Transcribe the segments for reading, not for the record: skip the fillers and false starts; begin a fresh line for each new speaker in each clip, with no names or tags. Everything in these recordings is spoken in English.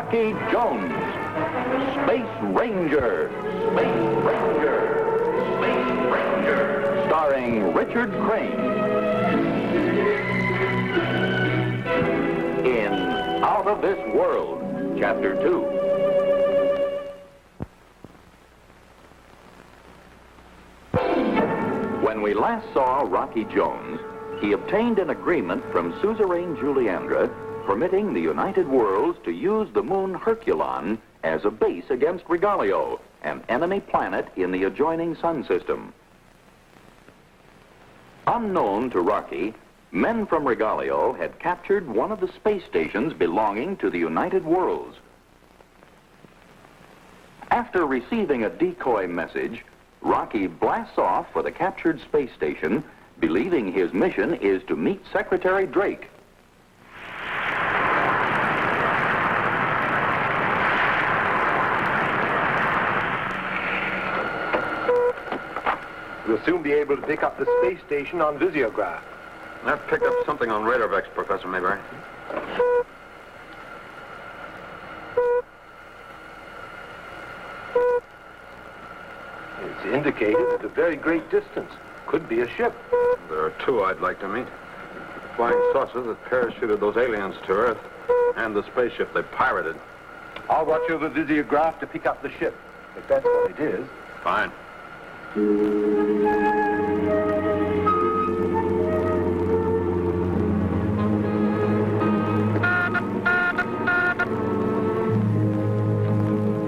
Rocky Jones, Space Ranger, Space Ranger, Space Ranger, starring Richard Crane. In Out of This World, Chapter 2. When we last saw Rocky Jones, he obtained an agreement from Suzerain Juliandra permitting the United Worlds to use the moon Herculon as a base against Regalio, an enemy planet in the adjoining sun system. Unknown to Rocky, men from Regalio had captured one of the space stations belonging to the United Worlds. After receiving a decoy message, Rocky blasts off for the captured space station, believing his mission is to meet Secretary Drake.
We'll soon be able to pick up the space station on visiograph.
I've picked up something on Radarvex, Professor Mayberry.
It's indicated at a very great distance. Could be a ship.
There are two I'd like to meet. The flying saucer that parachuted those aliens to Earth, and the spaceship they pirated.
I'll watch over visiograph to pick up the ship, if that's what it is.
Fine.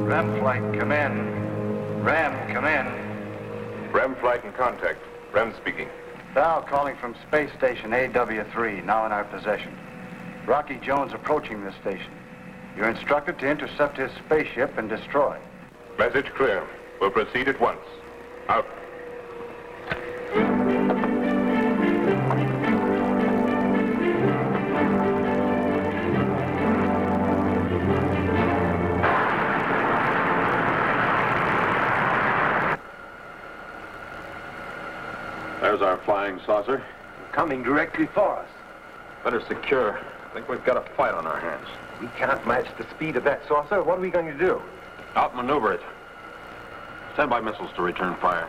Ram flight, come in. Ram, come in.
Ram flight in contact. Ram speaking.
Val calling from Space Station AW3, now in our possession. Rocky Jones approaching this station. You're instructed to intercept his spaceship and destroy.
Message clear. We'll proceed at once. Out.
There's our flying saucer.
Coming directly for us.
Better secure. I think we've got a fight on our hands.
We can't match the speed of that saucer. What are we going to do?
Outmaneuver it. Stand by missiles to return fire.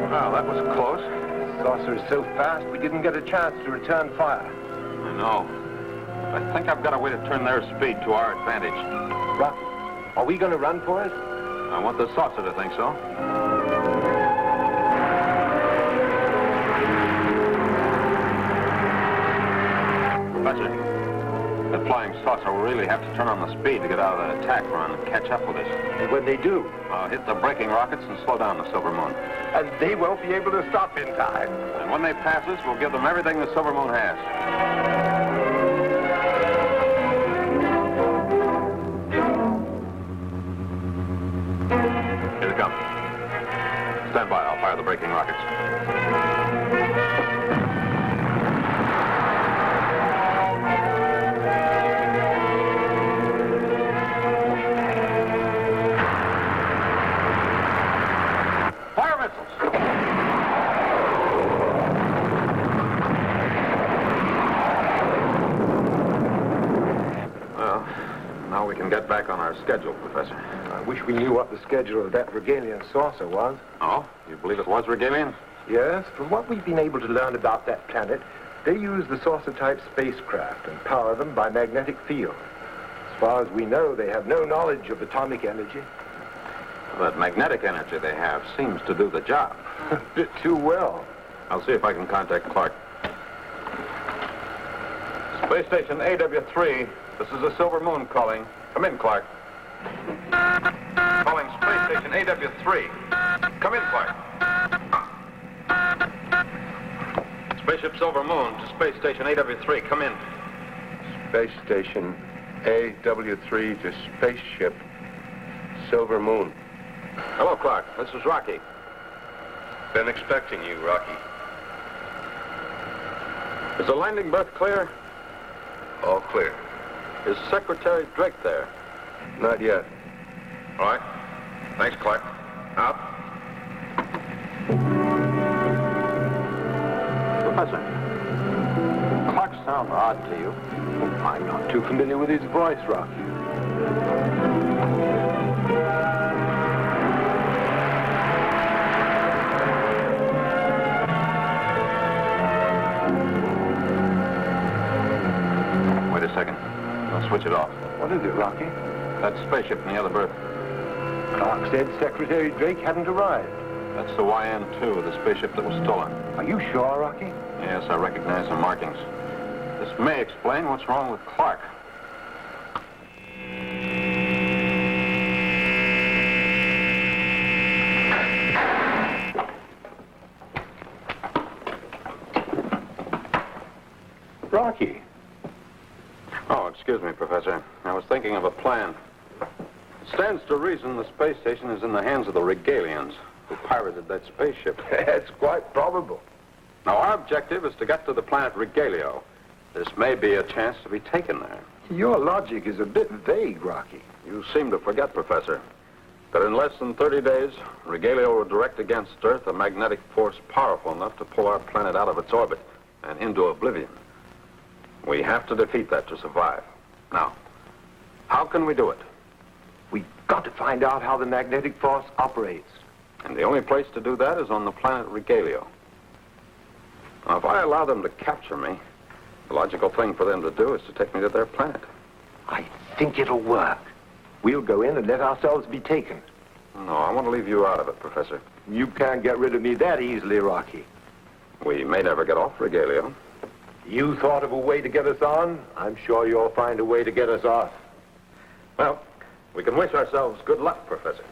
Well, that was close.
The saucer is so fast we didn't get a chance to return fire.
I know. I think I've got a way to turn their speed to our advantage.
Rocky, are we going to run for it?
I want the saucer to think so. Professor, that flying saucer will really have to turn on the speed to get out of that attack run and catch up with us.
And when they do?
I'll hit the braking rockets and slow down the Silver Moon.
And they won't be able to stop in time.
And when they pass us, we'll give them everything the Silver Moon has. Here they come. Stand by, I'll fire the braking rockets. Fire missiles! Well, now we can get back on our schedule, Professor.
I wish we knew what the schedule of that Regalian saucer was.
Oh? You believe it was Regalian?
Yes, from what we've been able to learn about that planet, they use the saucer-type spacecraft and power them by magnetic field. As far as we know, they have no knowledge of atomic energy.
That magnetic energy they have seems to do the job.
A bit too well.
I'll see if I can contact Clark. Space Station AW3, this is the Silver Moon calling. Come in, Clark. Calling Space Station AW3. Come in, Clark. Spaceship Silver Moon to Space Station AW3. Come in.
Space Station AW3 to Spaceship Silver Moon.
Hello, Clark. This is Rocky.
Been expecting you, Rocky.
Is the landing berth clear?
All clear.
Is Secretary Drake there?
Not yet.
All right. Thanks, Clark. Out. Professor. Clocks sound odd to you.
I'm not too familiar with his voice, Rocky.
Wait a second. I'll switch it off.
What is it, Rocky?
That spaceship in the other berth.
Clark said Secretary Drake hadn't arrived.
That's the YN-2, the spaceship that was stolen.
Are you sure, Rocky?
Yes, I recognize the markings. This may explain what's wrong with Clark.
Rocky.
Oh, excuse me, Professor. I was thinking of a plan. It stands to reason the space station is in the hands of the Regalians, who pirated that spaceship.
That's quite probable.
Now, our objective is to get to the planet Regalio. This may be a chance to be taken there.
Your logic is a bit vague, Rocky.
You seem to forget, Professor, that in less than 30 days, Regalio will direct against Earth a magnetic force powerful enough to pull our planet out of its orbit and into oblivion. We have to defeat that to survive. Now, how can we do it?
We've got to find out how the magnetic force operates.
And the only place to do that is on the planet Regalio. Now, if I allow them to capture me, the logical thing for them to do is to take me to their planet.
I think it'll work. We'll go in and let ourselves be taken.
No, I want to leave you out of it, Professor.
You can't get rid of me that easily, Rocky.
We may never get off Regalio.
You thought of a way to get us on? I'm sure you'll find a way to get us off.
Well, we can wish ourselves good luck, Professor.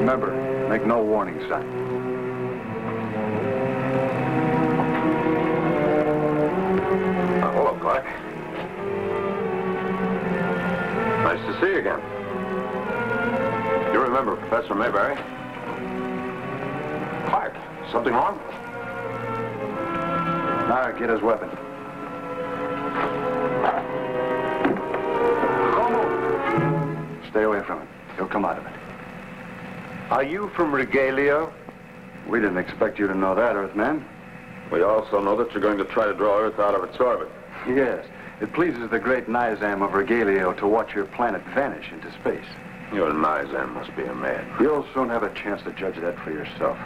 Remember, make no warning sign.
Hello, Clark. Nice to see you again. You remember Professor Mayberry? Clark, something wrong?
Now, get his weapon. Stay away from him. He'll come out of it.
Are you from Regalio?
We didn't expect you to know that, Earthman.
We also know that you're going to try to draw Earth out of its orbit.
Yes. It pleases the great Nizam of Regalio to watch your planet vanish into space.
Your Nizam must be a man.
You'll soon have a chance to judge that for yourself.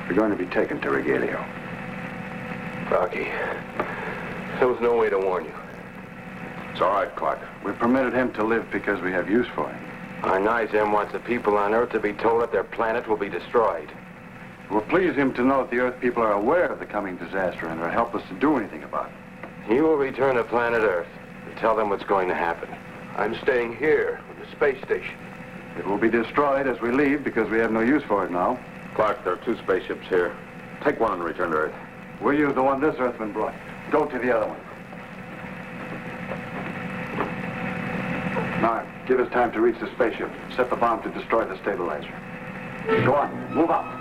You're going to be taken to Regalio.
Rocky, there was no way to warn you.
It's all right, Clark.
We permitted him to live because we have use for him.
Our Nizam wants the people on Earth to be told that their planet will be destroyed.
It will please him to know that the Earth people are aware of the coming disaster and are helpless to do anything about it.
He will return to planet Earth and tell them what's going to happen. I'm staying here in the space station.
It will be destroyed as we leave because we have no use for it now.
Clark, there are 2 spaceships here. Take one and return to Earth.
We'll use the one this Earthman brought. Go to the other one. Now, give us time to reach the spaceship. Set the bomb to destroy the stabilizer. Go on, move out.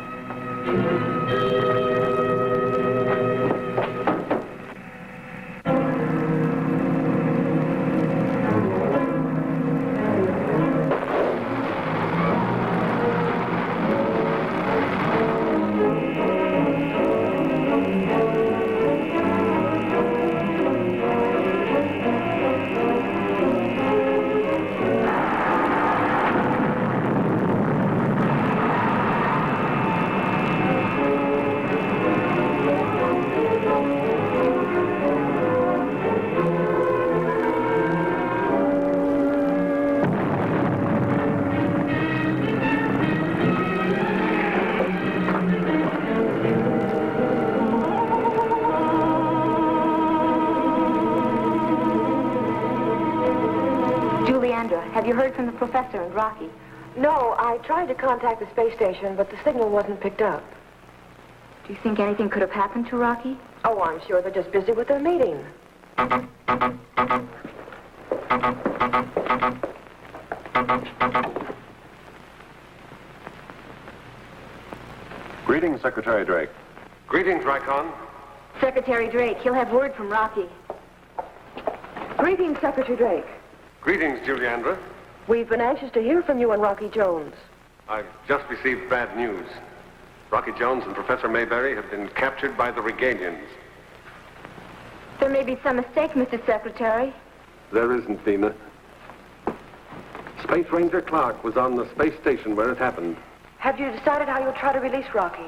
Have you heard from the professor and Rocky?
No, I tried to contact the space station, but the signal wasn't picked up.
Do you think anything could have happened to Rocky?
Oh, I'm sure they're just busy with their meeting.
Greetings, Secretary Drake.
Greetings, Rykon.
Secretary Drake, he'll have word from Rocky.
Greetings, Secretary Drake.
Greetings, Juliandra.
We've been anxious to hear from you and Rocky Jones.
I've just received bad news. Rocky Jones and Professor Mayberry have been captured by the Regalians.
There may be some mistake, Mr. Secretary.
There isn't, Vina. Space Ranger Clark was on the space station where it happened.
Have you decided how you'll try to release Rocky?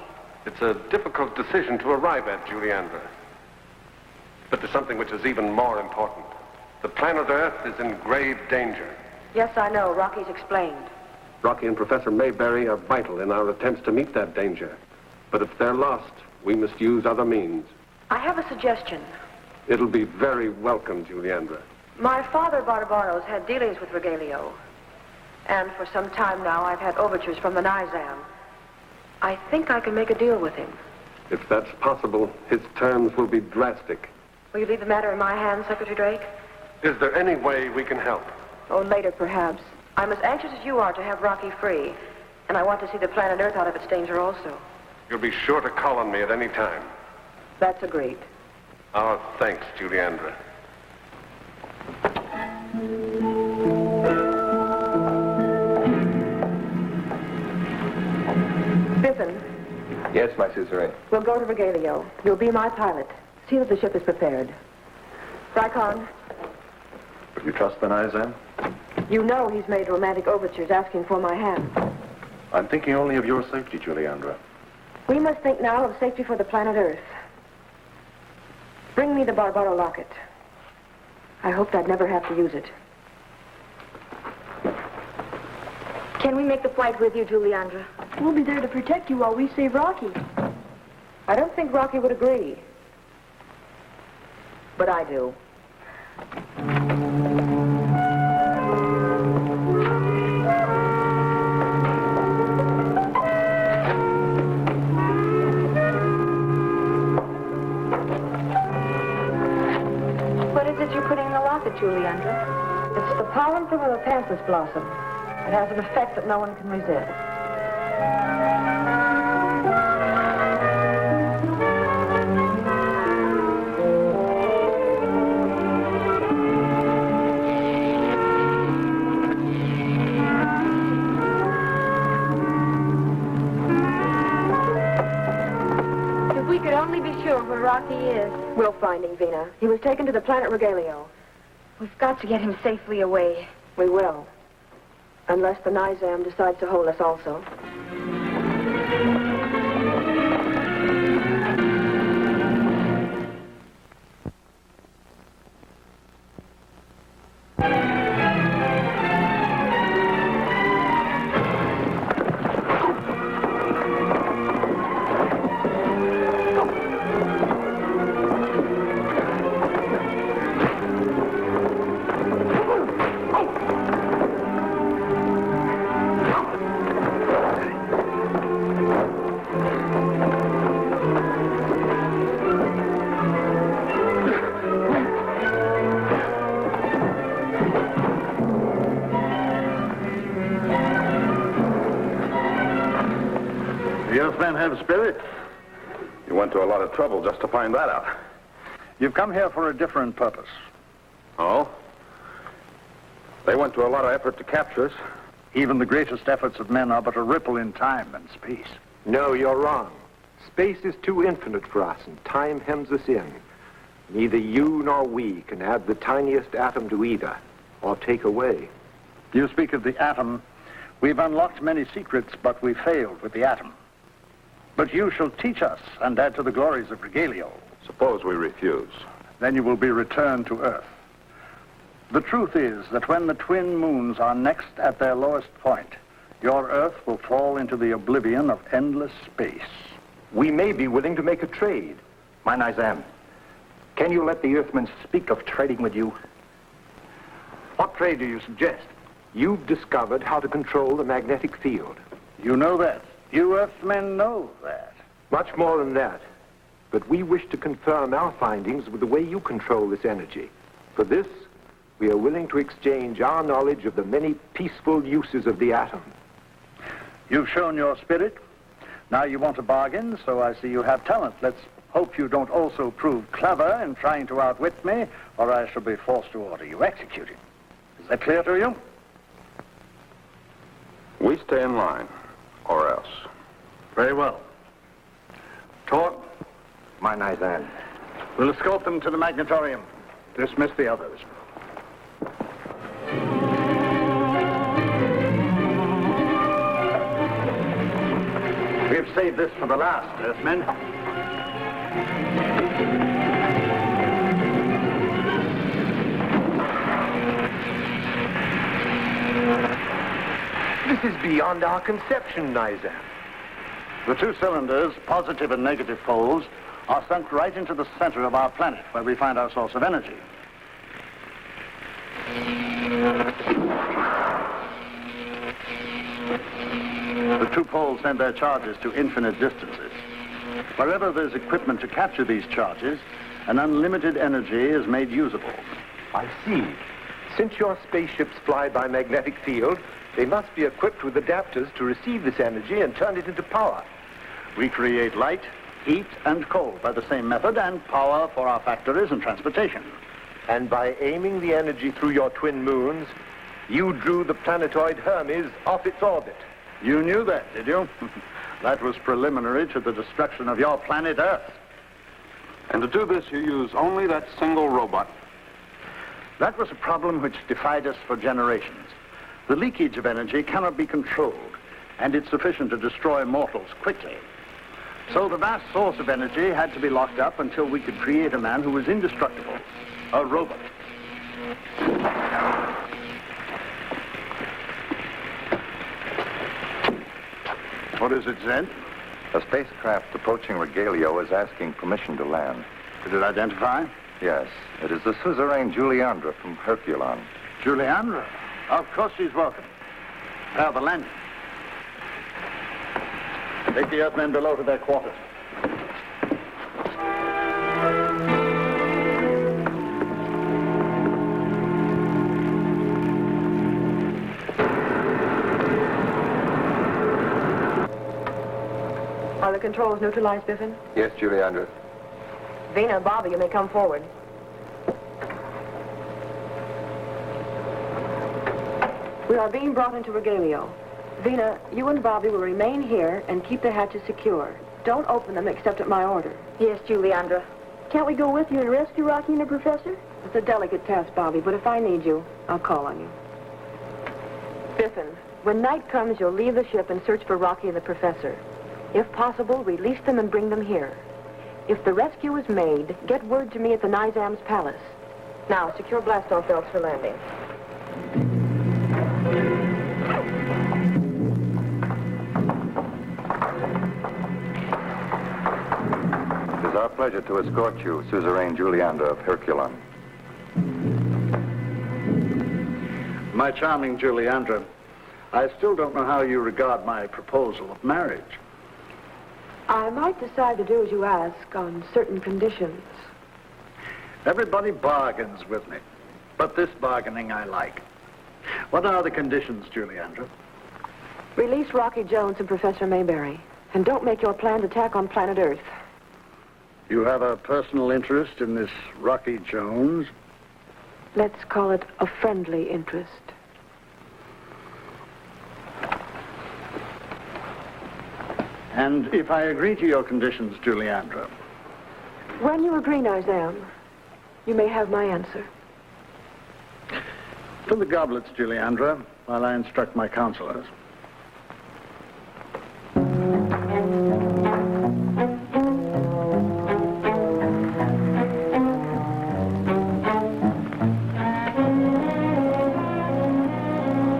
It's a difficult decision to arrive at, Juliandra. But there's something which is even more important. The planet Earth is in grave danger.
Yes, I know. Rocky's explained.
Rocky and Professor Mayberry are vital in our attempts to meet that danger. But if they're lost, we must use other means.
I have a suggestion.
It'll be very welcome, Juliandra.
My father, Barbaros, had dealings with Regalio. And for some time now, I've had overtures from the Nizam. I think I can make a deal with him.
If that's possible, his terms will be drastic.
Will you leave the matter in my hands, Secretary Drake?
Is there any way we can help?
Oh, later, perhaps. I'm as anxious as you are to have Rocky free. And I want to see the planet Earth out of its danger also.
You'll be sure to call on me at any time.
That's agreed.
Our thanks, Juliandra.
Biffin,
Yes, my suzerain.
we'll go to Regalio. You'll be my pilot. See that the ship is prepared. Fricon,
Will you trust the Nizam?
you know he's made romantic overtures asking for my hand.
I'm thinking only of your safety, Juliandra.
We must think now of safety for the planet Earth. Bring me the Barbaro locket. I hoped I'd never have to use it.
Can we make the flight with you, Juliandra?
We'll be there to protect you while we save Rocky.
I don't think Rocky would agree. But I do.
What is it you're putting in the locket, Juliandra?
It's the pollen from a Lepanthus blossom. It has an effect that no one can resist.
If we could only be sure where Rocky is.
We'll find him, Vina. He was taken to the planet Regalio.
We've got to get him safely away.
We will. Unless the Nizam decides to hold us also.
The Earthmen have spirit.
You went to a lot of trouble just to find that out.
You've come here for a different purpose.
Oh? They went to a lot of effort to capture us.
Even the greatest efforts of men are but a ripple in time and space.
No, you're wrong. Space is too infinite for us, and time hems us in. Neither you nor we can add the tiniest atom to either, or take away.
You speak of the atom. We've unlocked many secrets, but we failed with the atom. But you shall teach us and add to the glories of Regalio.
Suppose we refuse.
Then you will be returned to Earth. The truth is that when the twin moons are next at their lowest point, your Earth will fall into the oblivion of endless space.
We may be willing to make a trade.
My Nizam, can you let the Earthmen speak of trading with you?
What trade do you suggest?
You've discovered how to control the magnetic field.
You know that. You Earthmen know that.
Much more than that. But we wish to confirm our findings with the way you control this energy. For this, we are willing to exchange our knowledge of the many peaceful uses of the atom.
You've shown your spirit. Now you want to bargain, so I see you have talent. Let's hope you don't also prove clever in trying to outwit me, or I shall be forced to order you executed. Is that clear to you?
We stay in line. or else.
Very well. Tor,
My Nizam.
we'll escort them to the magnetorium. Dismiss the others. We've saved this for the last, Earthmen.
This is beyond our conception, Nizam.
The two cylinders, positive and negative poles, are sunk right into the center of our planet, where we find our source of energy. The two poles send their charges to infinite distances. Wherever there's equipment to capture these charges, an unlimited energy is made usable.
I see. Since your spaceships fly by magnetic field, they must be equipped with adapters to receive this energy and turn it into power.
We create light, heat, and cold by the same method, and power for our factories and transportation.
And by aiming the energy through your twin moons, you drew the planetoid Hermes off its orbit.
You knew that, did you? That was preliminary to the destruction of your planet Earth.
And to do this, you use only that single robot.
That was a problem which defied us for generations. The leakage of energy cannot be controlled, and it's sufficient to destroy mortals quickly. So the vast source of energy had to be locked up until we could create a man who was indestructible, a robot. What is it, Zed?
A spacecraft approaching Regalio is asking permission to land.
Did it identify?
Yes, it is the suzerain Juliandra from Herculon.
Juliandra? Of course she's welcome. Now, the landing. Take the Earthmen below to their quarters.
Are the controls neutralized, Biffin?
Yes, Juliandra.
Vina and Bobby, you may come forward. We are being brought into Regalio. Vina, you and Bobby will remain here and keep the hatches secure. Don't open them except at my order.
Yes, Juliandra.
Can't we go with you and rescue Rocky and the Professor?
It's a delicate task, Bobby, but if I need you, I'll call on you. Biffin, when night comes, you'll leave the ship and search for Rocky and the Professor. If possible, release them and bring them here. If the rescue is made, get word to me at the Nizam's palace. Now, secure blast-off belts for landing.
It is our pleasure to escort you, suzerain Juliandra of Herculon.
My charming Juliandra, I still don't know how you regard my proposal of marriage.
I might decide to do as you ask on certain conditions.
Everybody bargains with me, but this bargaining I like. What are the conditions, Juliandra?
Release Rocky Jones and Professor Mayberry, and don't make your planned attack on planet Earth.
You have a personal interest in this Rocky Jones?
Let's call it a friendly interest.
And if I agree to your conditions, Juliandra,
When you agree, Nizam, you may have my answer.
fill the goblets, Juliandra, while I instruct my counselors.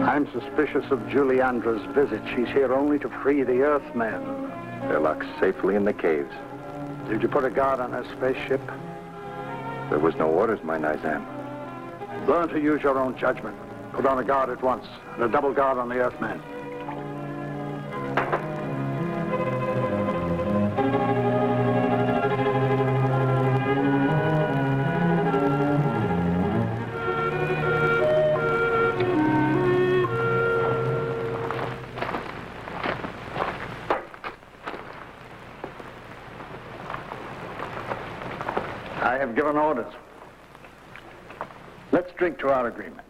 I'm suspicious of Juliandra's visit. She's here only to free the Earthmen.
They're locked safely in the caves.
Did you put a guard on her spaceship?
There was no orders, my Nizam.
Learn to use your own judgment. Put on a guard at once, and a double guard on the Earthmen. I have given orders. Let's drink to our agreement.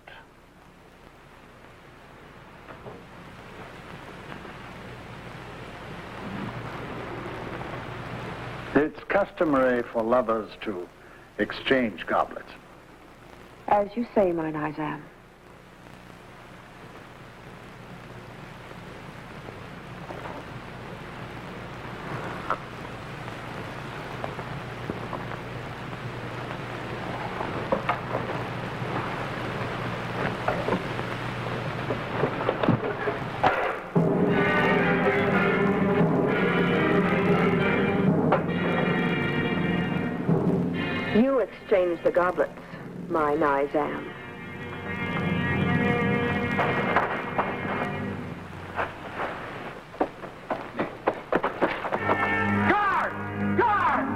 It's customary for lovers to exchange goblets.
As you say, my Nizam. You exchange the goblets, my Nizam.
Guard! Guard!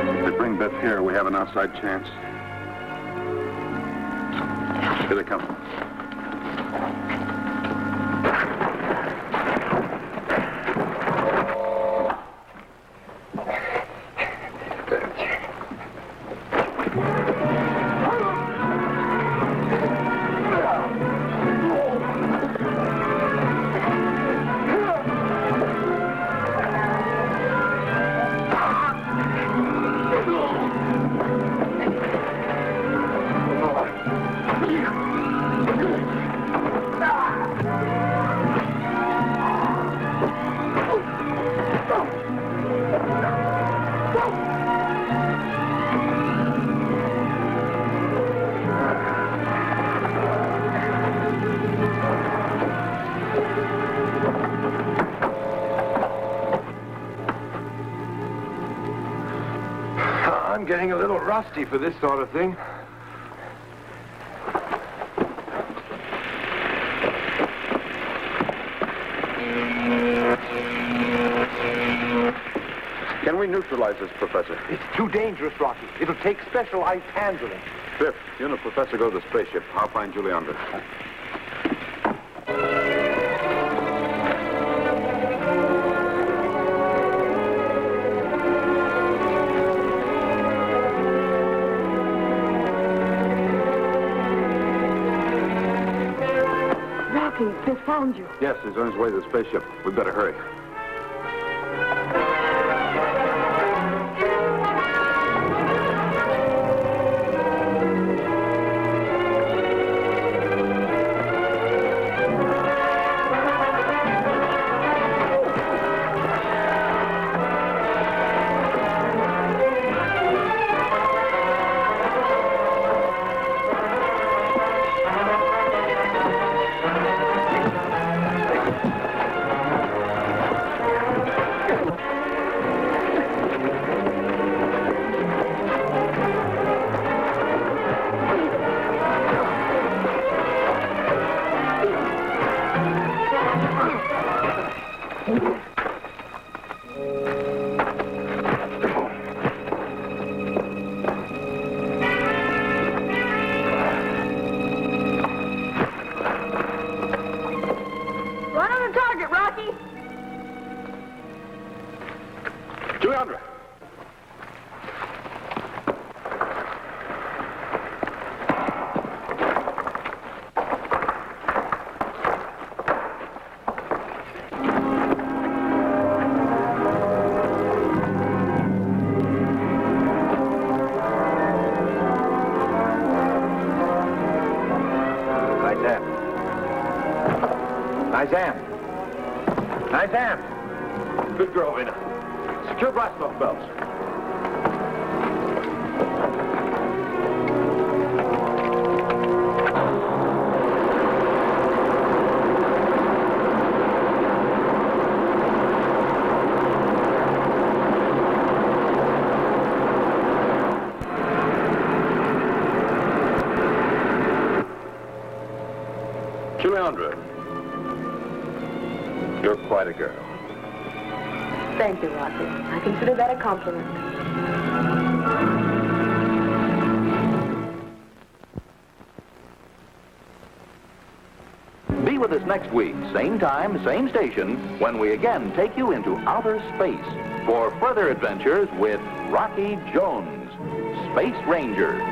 If they bring Beth here, we have an outside chance. Here they come.
I'm getting a little rusty for this sort of thing.
Can we neutralize this, Professor?
It's too dangerous, Rocky. It'll take specialized handling.
Biff, you and the Professor go to the spaceship. I'll find Julie Andre.
Rocky, Biff found you.
Yes, he's on his way to the spaceship. We better hurry.
Right on the target, Rocky.
Julie Andre!
Nizam! Nizam! Good girl, Vina. Secure blast off belts.
Julie Andre, you're quite a girl.
Thank you, Rocky. I consider that a compliment.
Be with us next week, same time, same station, when we again take you into outer space for further adventures with Rocky Jones, Space Ranger.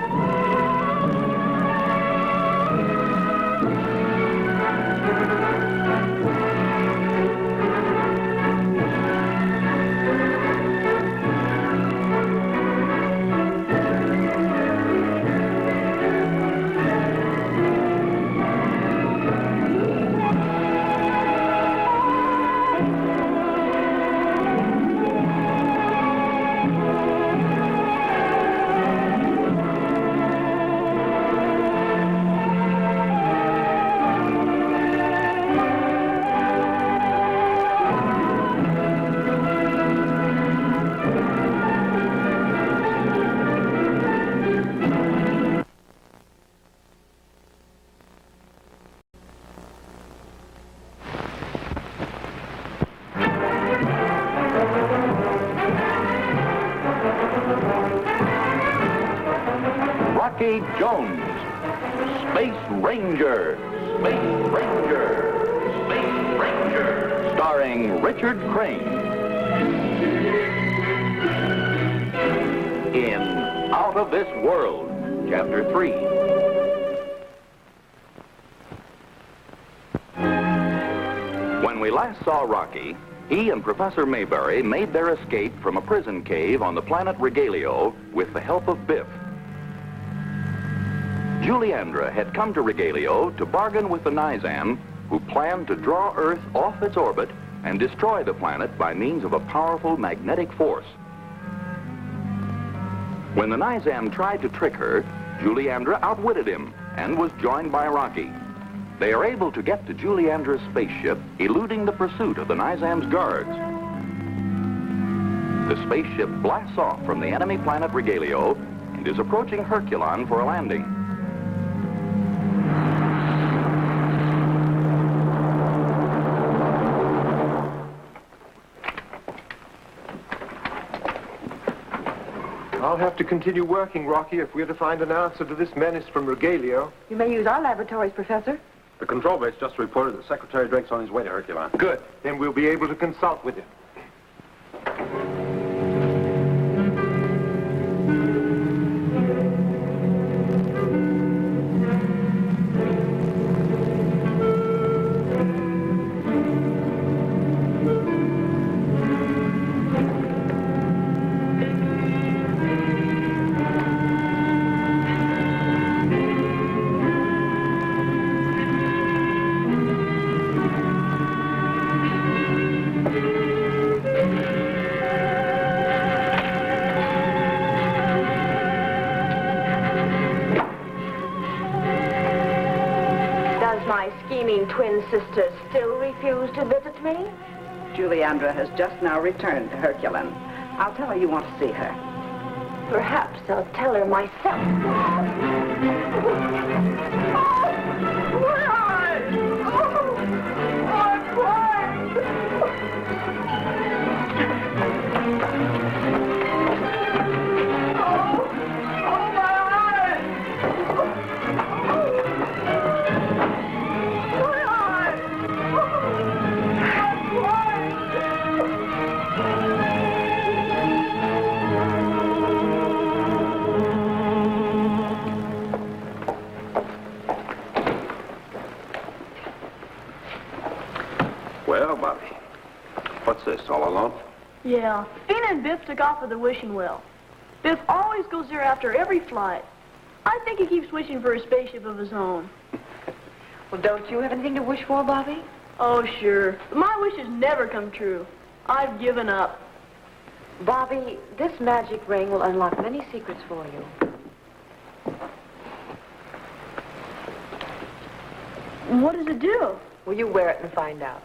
Rocky Jones, Space Ranger, Space Ranger, Space Ranger, starring Richard Crane. In Out of This World, Chapter 3. When we last saw Rocky, he and Professor Mayberry made their escape from a prison cave on the planet Regalio with the help of Biff. Juliandra had come to Regalio to bargain with the Nizam, who planned to draw Earth off its orbit and destroy the planet by means of a powerful magnetic force. When the Nizam tried to trick her, Juliandra outwitted him and was joined by Rocky. They are able to get to Juliandra's spaceship, eluding the pursuit of the Nizam's guards. The spaceship blasts off from the enemy planet Regalio and is approaching Herculon for a landing.
I'll have to continue working, Rocky, if we're to find an answer to this menace from Regalio.
You may use our laboratories, Professor.
The control base just reported that Secretary Drake's on his way to Herculon.
Good. Then we'll be able to consult with him.
Twin sisters still refuse to visit me?
Juliandra has just now returned to Herculon. I'll tell her you want to see her.
Perhaps I'll tell her myself.
Well, Bobby, what's this, all alone?
Yeah. Fina and Biff took off with the wishing well. Biff always goes there after every flight. I think he keeps wishing for a spaceship of his own.
Well, don't you have anything to wish for, Bobby?
Oh, sure. But my wishes never come true. I've given up.
Bobby, this magic ring will unlock many secrets for you.
What does it do?
Will you wear it and find out?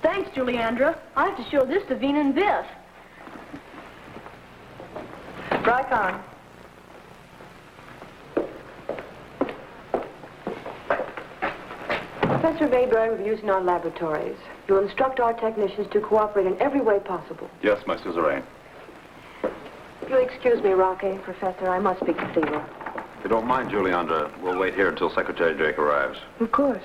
Thanks, Juliandra. I have to show this to Vina and Biff.
Right on. Professor Weber and reviews in our laboratories. You'll instruct our technicians to cooperate in every way possible.
Yes, my suzerain.
If you'll excuse me, Rocky, Professor, I must speak to Theba.
If you don't mind, Juliandra, we'll wait here until Secretary Drake arrives.
Of course.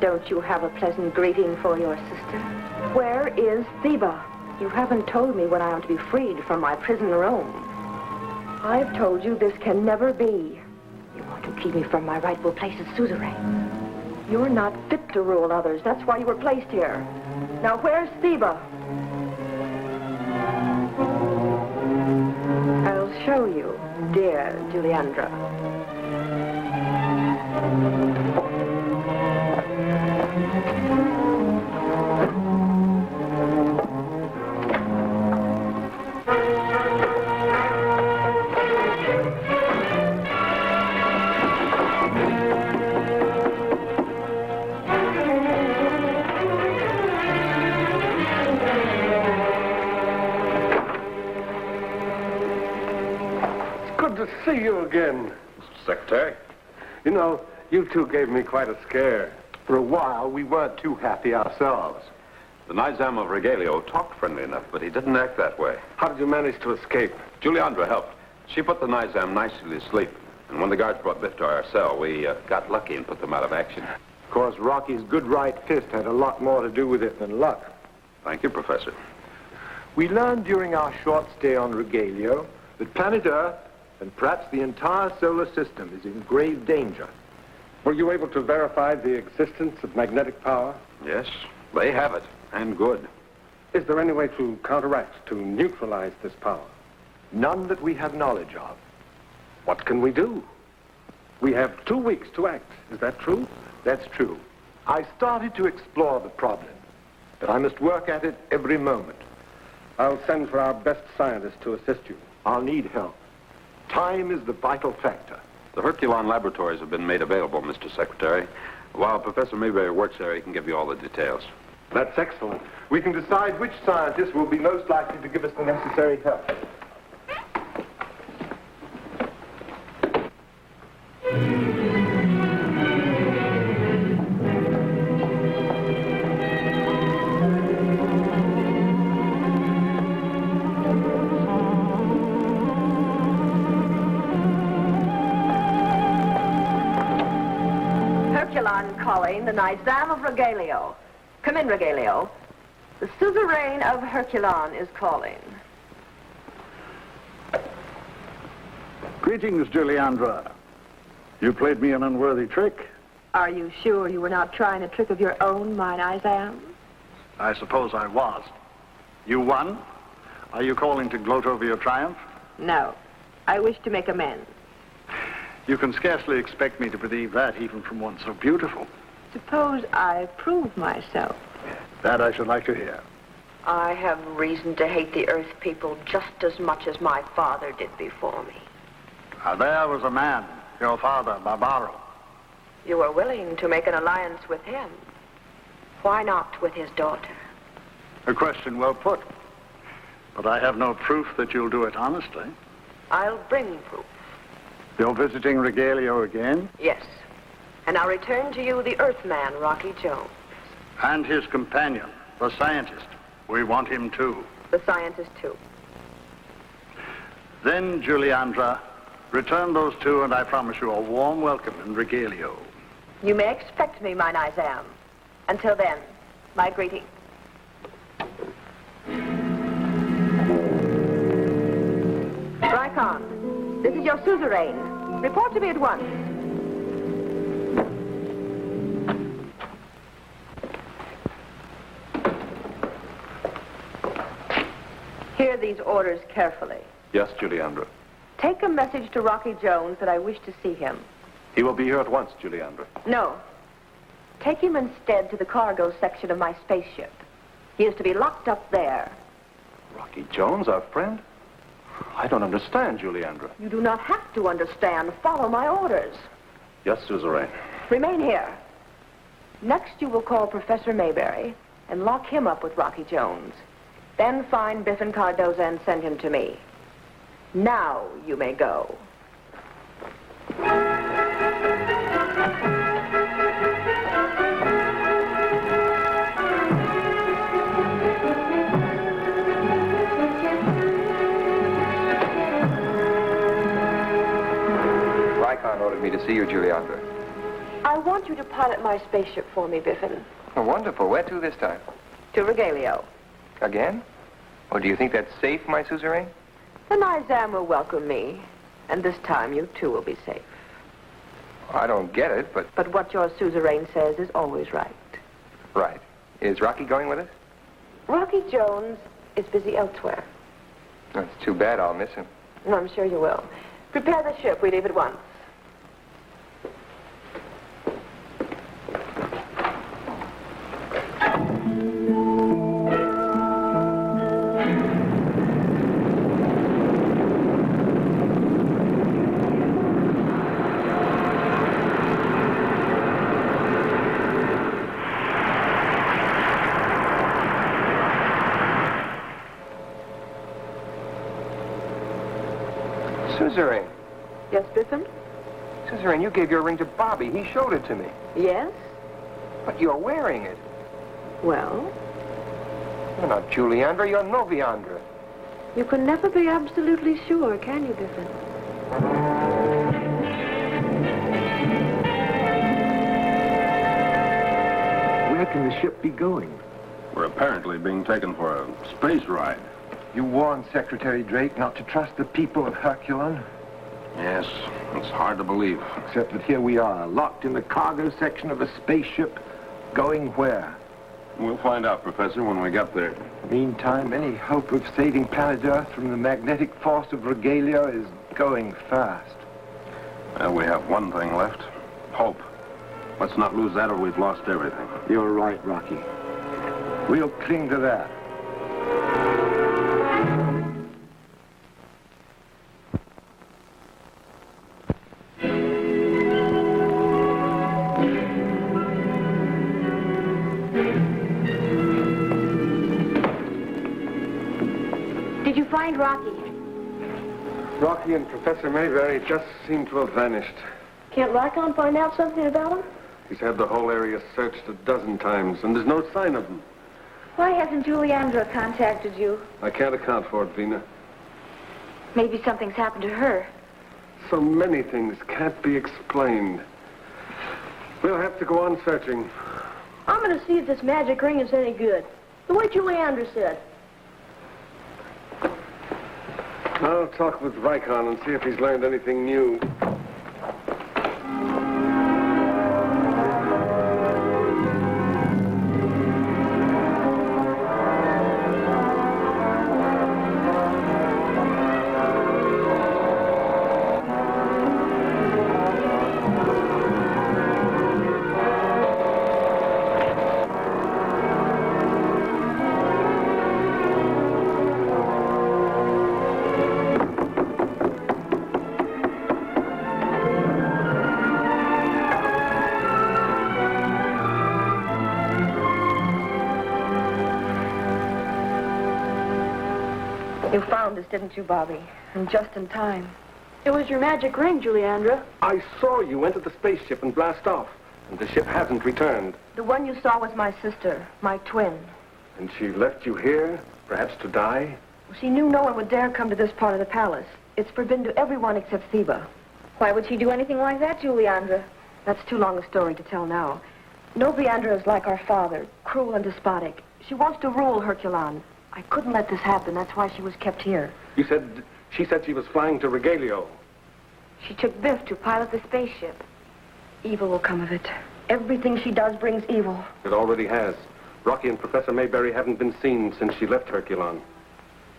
Don't you have a pleasant greeting for your sister? Where is Theba? You haven't told me when I am to be freed from my prison room. I've told you this can never be. You want to keep me from my rightful place as suzerain. You're not fit to rule others. That's why you were placed here. Now, where's Theba? I'll show you, dear Juliandra.
See you again.
Secretary?
You know, you two gave me quite a scare.
For a while, we weren't too happy ourselves.
The Nizam of Regalio talked friendly enough, but he didn't act that way.
How did you manage to escape?
Juliandra helped. She put the Nizam nicely to sleep. And when the guards brought Biff to our cell, we got lucky and put them out of action.
Of course, Rocky's good right fist had a lot more to do with it than luck.
Thank you, Professor.
We learned during our short stay on Regalio that planet Earth, and perhaps the entire solar system, is in grave danger.
Were you able to verify the existence of magnetic power?
Yes, they have it, and good.
Is there any way to counteract, to neutralize this power?
None that we have knowledge of.
What can we do? We have 2 weeks to act. Is that true?
That's true. I started to explore the problem, but I must work at it every moment.
I'll send for our best scientists to assist you.
I'll need help. Time is the vital factor.
The Herculon laboratories have been made available, Mr. Secretary. While Professor Mayberry works there, he can give you all the details.
That's excellent. We can decide which scientist will be most likely to give us the necessary help.
Calling the Nizam of Regalio. Come in, Regalio. The suzerain of Herculon is calling.
Greetings, Juliandra. You played me an unworthy trick.
Are you sure you were not trying a trick of your own, my Nizam?
I suppose I was. You won? Are you calling to gloat over your triumph?
No. I wish to make amends.
You can scarcely expect me to believe that, even from one so beautiful.
Suppose I prove myself.
That I should like to hear.
I have reason to hate the Earth people just as much as my father did before me.
Now, there was a man, your father, Barbaro.
You were willing to make an alliance with him. Why not with his daughter?
A question well put. But I have no proof that you'll do it honestly.
I'll bring proof.
You're visiting Regalio again?
Yes. And I'll return to you the Earthman, Rocky Jones.
And his companion, the scientist. We want him too.
The scientist too.
Then, Juliandra, return those two and I promise you a warm welcome in Regalio.
You may expect me, my Nizam. Until then, my greeting. Rykon, this is your suzerain. Report to me at once. Here's these orders carefully.
Yes, Juliandra.
Take a message to Rocky Jones that I wish to see him.
He will be here at once, Juliandra.
No. Take him instead to the cargo section of my spaceship. He is to be locked up there.
Rocky Jones, our friend? I don't understand, Juliandra.
You do not have to understand. Follow my orders.
Yes, Suzerain.
Remain here. Next, you will call Professor Mayberry and lock him up with Rocky Jones. Then find Biffen Cardoza and send him to me. Now you may go.
Rykon ordered me to see you, Juliandra.
I want you to pilot my spaceship for me, Biffen.
Oh, wonderful. Where to this time?
To Regalio.
Again? Oh, do you think that's safe, my suzerain?
The Nizam will welcome me, and this time you too will be safe.
I don't get it, but...
But what your suzerain says is always right.
Right. Is Rocky going with us?
Rocky Jones is busy elsewhere.
Oh, it's too bad. I'll miss him.
No, I'm sure you will. Prepare the ship. We leave at once.
Suzerain.
Yes, Biffen?
Suzerain, you gave your ring to Bobby. He showed it to me.
Yes?
But you're wearing it.
Well?
You're not Juliandra, you're Noviandra.
You can never be absolutely sure, can you, Biffen?
Where can the ship be going?
We're apparently being taken for a space ride.
You warned Secretary Drake not to trust the people of Herculon.
Yes, it's hard to believe.
Except that here we are, locked in the cargo section of a spaceship, going where?
We'll find out, Professor, when we get there.
Meantime, any hope of saving planet Earth from the magnetic force of Regalia is going fast.
Well, we have one thing left. Hope. Let's not lose that or we've lost everything.
You're right, Rocky. We'll cling to that.
Did you find Rocky?
Rocky and Professor Mayberry just seem to have vanished.
Can't Rykon find out something about him?
He's had the whole area searched a dozen times, and there's no sign of him.
Why hasn't Juliandra contacted you?
I can't account for it, Vina.
Maybe something's happened to her.
So many things can't be explained. We'll have to go on searching.
I'm going to see if this magic ring is any good. The way Juliandra said.
I'll talk with Rykon and see if he's learned anything new.
You found us, didn't you, Bobby? And just in time.
It was your magic ring, Juliandra.
I saw you enter the spaceship and blast off, and the ship hasn't returned.
The one you saw was my sister, my twin.
And she left you here, perhaps to die?
She knew no one would dare come to this part of the palace. It's forbidden to everyone except Theba.
Why would she do anything like that, Juliandra?
That's too long a story to tell now. Noviandra is like our father, cruel and despotic. She wants to rule Herculon. I couldn't let this happen. That's why she was kept here.
She said she was flying to Regalio.
She took Biff to pilot the spaceship. Evil will come of it. Everything she does brings evil.
It already has. Rocky and Professor Mayberry haven't been seen since she left Herculon.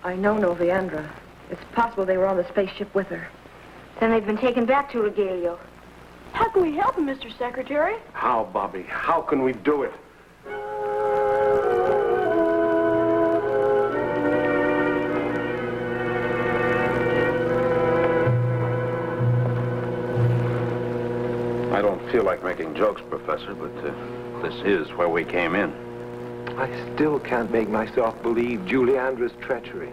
I know Noviandra. It's possible they were on the spaceship with her.
Then they've been taken back to Regalio.
How can we help him, Mr. Secretary?
How, Bobby? How can we do it?
I don't feel like making jokes, Professor, but this is where we came in.
I still can't make myself believe Juliandra's treachery.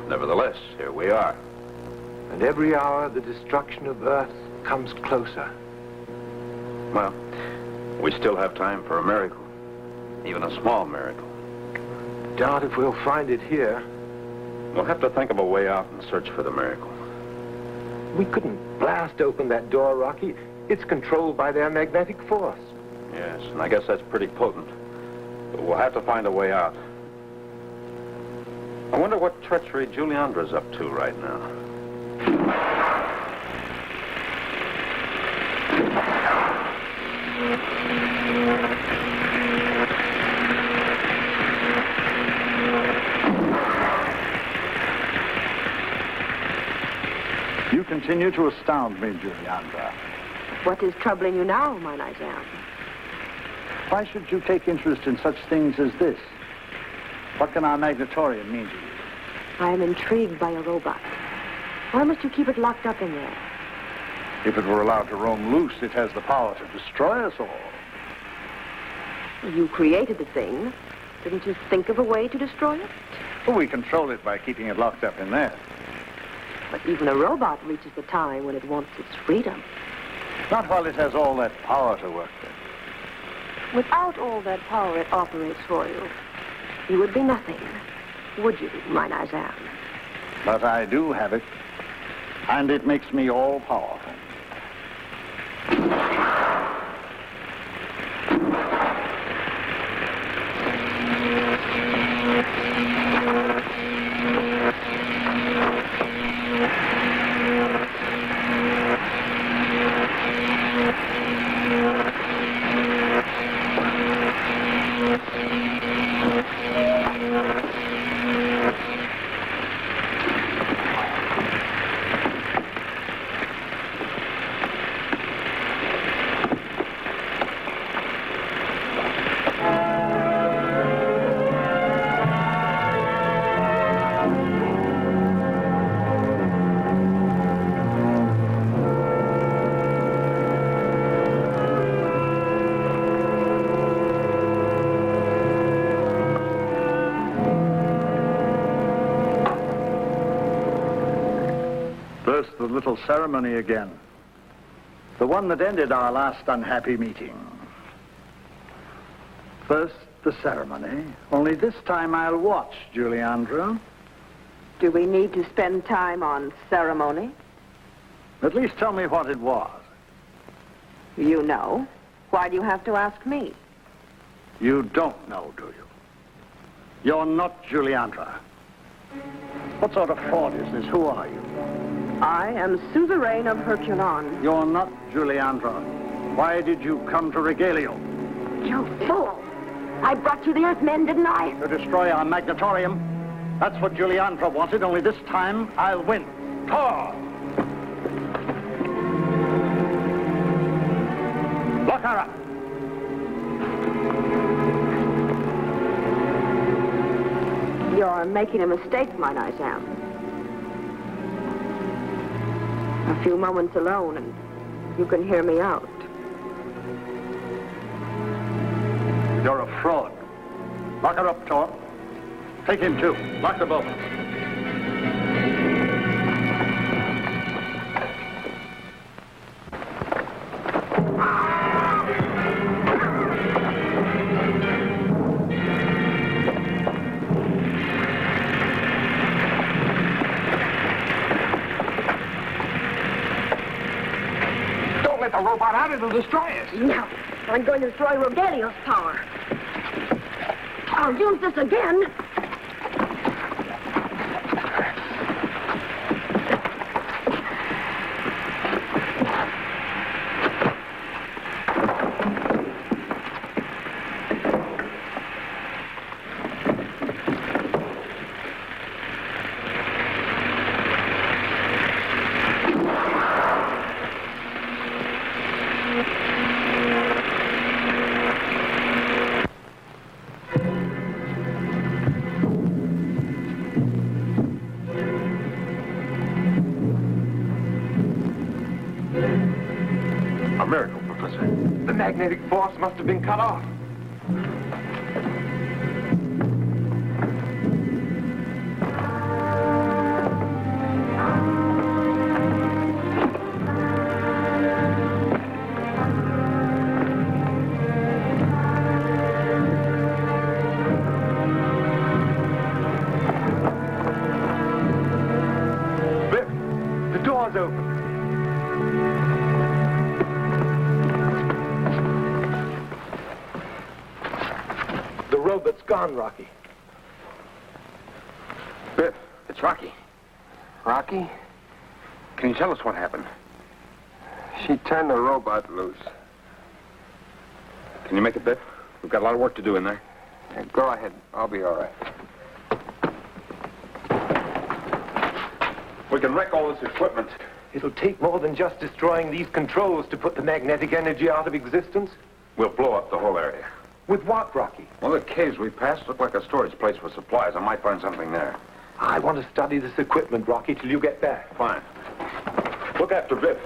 Nevertheless, here we are.
And every hour, the destruction of Earth comes closer.
Well, we still have time for a miracle. Even a small miracle.
Doubt if we'll find it here.
We'll have to think of a way out and search for the miracle.
We couldn't blast open that door, Rocky. It's controlled by their magnetic force.
Yes, and I guess that's pretty potent. But we'll have to find a way out. I wonder what treachery Juliandra's up to right now.
You continue to astound me, Juliandra.
What is troubling you now, mine Isam?
Why should you take interest in such things as this? What can our magnetorium mean to you?
I am intrigued by a robot. Why must you keep it locked up in there?
If it were allowed to roam loose, it has the power to destroy us all.
You created the thing. Didn't you think of a way to destroy it?
Well, we control it by keeping it locked up in there.
But even a robot reaches the time when it wants its freedom.
Not while it has all that power to work with.
Without all that power it operates for you, you would be nothing, would you, mine Isam?
But I do have it, and it makes me all-powerful. First, the little ceremony again. The one that ended our last unhappy meeting. First, the ceremony. Only this time I'll watch, Juliandra.
Do we need to spend time on ceremony?
At least tell me what it was.
You know. Why do you have to ask me?
You don't know, do you? You're not Juliandra. What sort of fraud is this? Who are you?
I am suzerain of Herculon.
You're not Juliandra. Why did you come to Regalio?
You fool! I brought you the Earthmen, didn't I?
To destroy our magnetorium. That's what Juliandra wanted, only this time I'll win. Tor! Lock her up.
You're making a mistake, mine Isam. A few moments alone, and you can hear me out.
You're a fraud. Lock her up, Tor. Take him, too. Lock the boat.
Don't let the robot out. It'll destroy us.
No, I'm going to destroy Rogelio's power. I'll use this again.
magnetic force must have been cut off. Biff, the door's open. The robot's gone, Rocky.
Biff, it's Rocky. Rocky? Can you tell us what happened?
She turned the robot loose.
Can you make it, Biff? We've got a lot of work to do in there.
Yeah, go ahead. I'll be all right.
We can wreck all this equipment.
It'll take more than just destroying these controls to put the magnetic energy out of existence.
We'll blow up the whole area.
With what, Rocky?
Well, the caves we passed look like a storage place for supplies. I might find something there.
I want to study this equipment, Rocky, till you get back.
Fine. Look after Biff.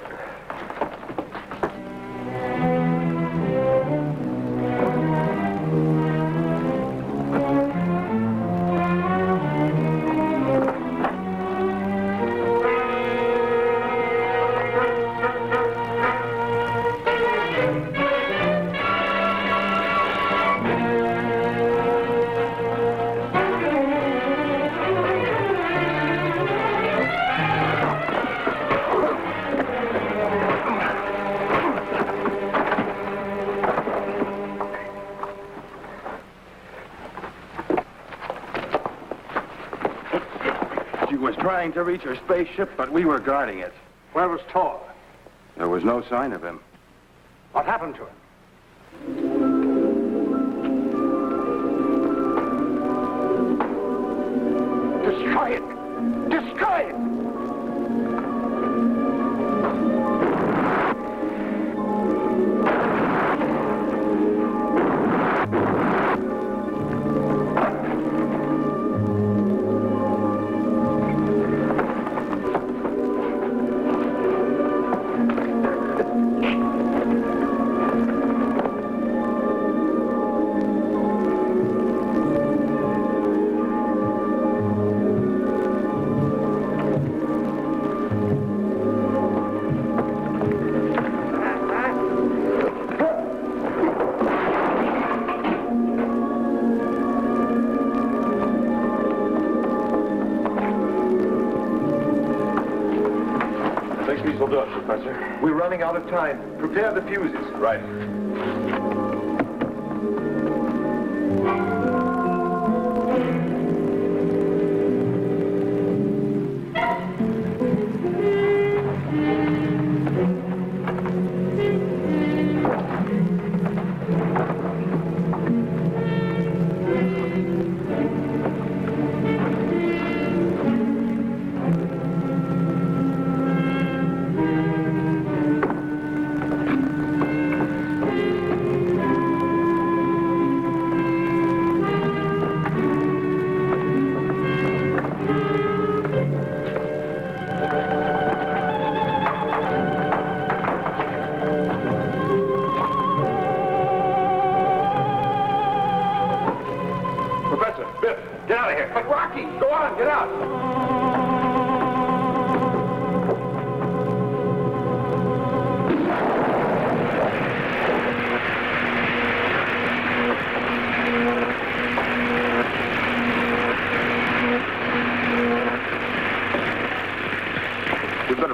She was trying to reach her spaceship, but we were guarding it.
Where was Tor?
There was no sign of him.
What happened to him? Destroy it! Destroy it!
These will do it, Professor.
We're running out of time. Prepare the fuses.
Right.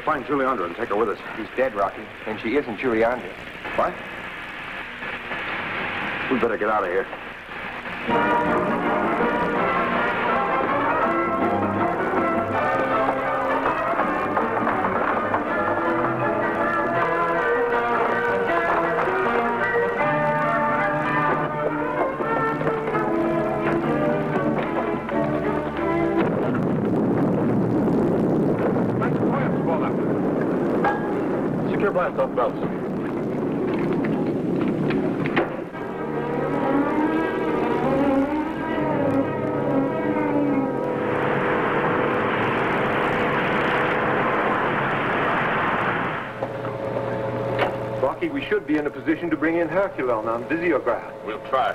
Find Juliandra and take her with us.
She's dead, Rocky, and she isn't Juliandra.
What? We better get out of here. Blast off belts.
Rocky, we We should be in a position to bring in Herculon on visiograph.
We'll try.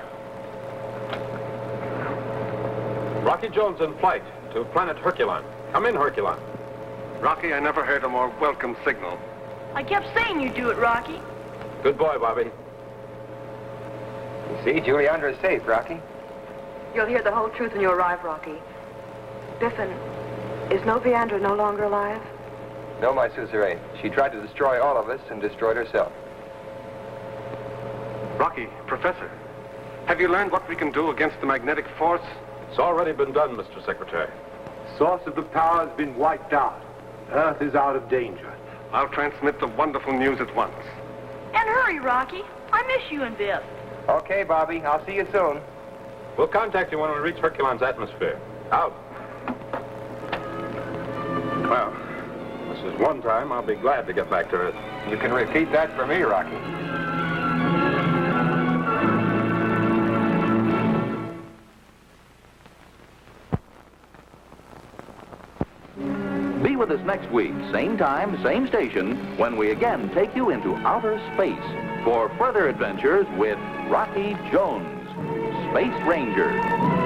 Rocky Jones in flight to planet Herculon. Come in, Herculon.
Rocky, I never heard a more welcome signal.
I kept saying you'd do it, Rocky.
Good boy, Bobby.
You see, Juliandra is safe, Rocky.
You'll hear the whole truth when you arrive, Rocky. Biffin, is Noviandra no longer alive?
No, my suzerain. She tried to destroy all of us and destroyed herself.
Rocky, Professor, have you learned what we can do against the magnetic force?
It's already been done, Mr. Secretary.
Source of the power has been wiped out. Earth is out of danger.
I'll transmit the wonderful news at once.
And hurry, Rocky. I miss you and Biff.
Okay, Bobby. I'll see you soon.
We'll contact you when we reach Herculon's atmosphere. Out. Well, this is one time I'll be glad to get back to Earth.
You can repeat that for me, Rocky.
Be with us next week, same time, same station, when we again take you into outer space for further adventures with Rocky Jones, Space Ranger.